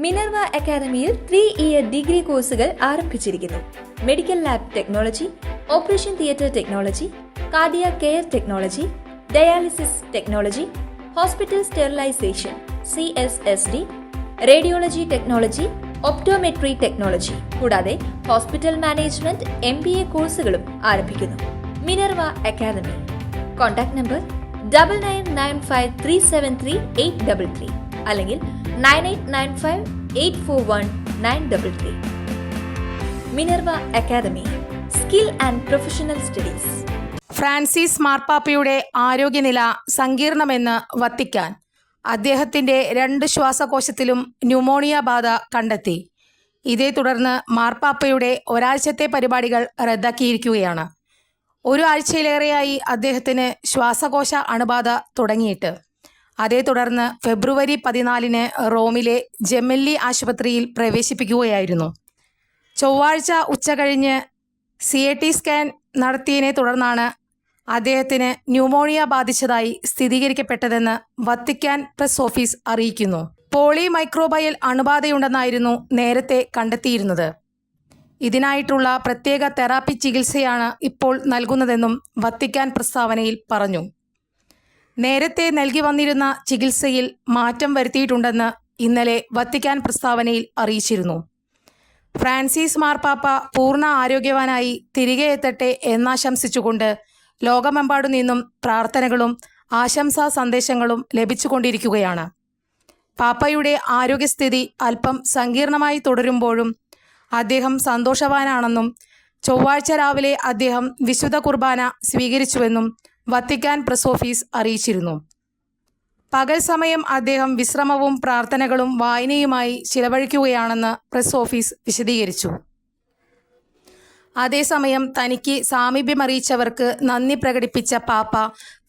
Minerva അക്കാദമിയിൽ 3-ഇയർ degree കോഴ്സുകൾ ആരംഭിച്ചിരിക്കുന്നു. Medical lab technology, operation theatre technology, cardiac care technology, dialysis technology, hospital sterilisation CSSD, radiology technology, optometry technology കൂടാതെ hospital management MBA കോഴ്സുകളും ആരംഭിക്കുന്നു. Minerva academy. Contact number 9995373833 അല്ലെങ്കിൽ 9895841933. Minerva academy, skill and professional studies. Francis മാർപ്പാപ്പയുടെ ആരോഗ്യനില സങ്കീർണമെന്ന് Vatican. അദ്ദേഹത്തിന്റെ 2 ശ്വാസകോശത്തിലും pneumonia ബാധ കണ്ടെത്തി. ഇതേ തുടർന്ന് മാർപ്പാപ്പയുടെ ഒരാഴ്ചത്തെ പരിപാടികൾ റദ്ദാക്കിയിരിക്കുകയാണ്. 1 ആഴ്ചയിലേറെയായി അദ്ദേഹത്തിന് ശ്വാസകോശ അണുബാധ തുടങ്ങിയിട്ട്. അതേ തുടർന്ന് ഫെബ്രുവരി 14 റോമിലെ ജെമെല്ലി ആശുപത്രിയിൽ പ്രവേശിപ്പിക്കുകയായിരുന്നു. ചൊവ്വാഴ്ച ഉച്ചകഴിഞ്ഞ് CT സ്കാൻ നടത്തിയതിനെ തുടർന്നാണ് അദ്ദേഹത്തിന് ന്യൂമോണിയ ബാധിച്ചതായി സ്ഥിരീകരിക്കപ്പെട്ടതെന്ന് വത്തിക്കാൻ പ്രസ് ഓഫീസ് അറിയിക്കുന്നു. പോളിമൈക്രോബയൽ അണുബാധയുണ്ടെന്നായിരുന്നു നേരത്തെ കണ്ടെത്തിയിരുന്നത്. ഇതിനായിട്ടുള്ള പ്രത്യേക തെറാപ്പി ചികിത്സയാണ് ഇപ്പോൾ നൽകുന്നതെന്നും വത്തിക്കാൻ പ്രസ്താവനയിൽ പറഞ്ഞു. നേരത്തെ നൽകി വന്നിരുന്ന ചികിത്സയിൽ മാറ്റം വരുത്തിയിട്ടുണ്ടെന്ന് ഇന്നലെ വത്തിക്കാൻ പ്രസ്താവനയിൽ അറിയിച്ചിരുന്നു. ഫ്രാൻസിസ് മാർപ്പാപ്പ പൂർണ്ണ ആരോഗ്യവാനായി തിരികെ എത്തട്ടെ എന്നാശംസിച്ചുകൊണ്ട് ലോകമെമ്പാടു നിന്നും പ്രാർത്ഥനകളും ആശംസാ സന്ദേശങ്ങളും ലഭിച്ചുകൊണ്ടിരിക്കുകയാണ്. പാപ്പയുടെ ആരോഗ്യസ്ഥിതി അല്പം സങ്കീർണമായി തുടരുമ്പോഴും അദ്ദേഹം സന്തോഷവാനാണെന്നും ചൊവ്വാഴ്ച രാവിലെ അദ്ദേഹം വിശുദ്ധ കുർബാന സ്വീകരിച്ചുവെന്നും വത്തിക്കാൻ പ്രസ് ഓഫീസ് അറിയിച്ചിരുന്നു. പകൽ സമയം അദ്ദേഹം വിശ്രമവും പ്രാർത്ഥനകളും വായനയുമായി ചിലവഴിക്കുകയാണെന്ന് പ്രസ് ഓഫീസ് വിശദീകരിച്ചു. അതേസമയം തനിക്ക് സാമീപ്യമറിയിച്ചവർക്ക് നന്ദി പ്രകടിപ്പിച്ച പാപ്പ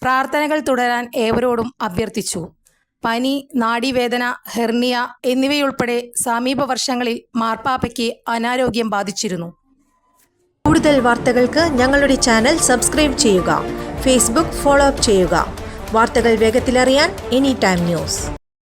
പ്രാർത്ഥനകൾ തുടരാൻ ഏവരോടും അഭ്യർത്ഥിച്ചു. പനി, നാഡീവേദന, ഹെർണിയ എന്നിവയുൾപ്പെടെ സമീപ വർഷങ്ങളിൽ മാർപ്പാപ്പയ്ക്ക് അനാരോഗ്യം ബാധിച്ചിരുന്നു. കൂടുതൽ വാർത്തകൾക്ക് ഞങ്ങളുടെ ചാനൽ സബ്സ്ക്രൈബ് ചെയ്യുക. ഫേസ്ബുക്ക് ഫോളോ അപ്പ് ചെയ്യുക. വാർത്തകൾ വേഗത്തിലറിയാൻ Anytime News.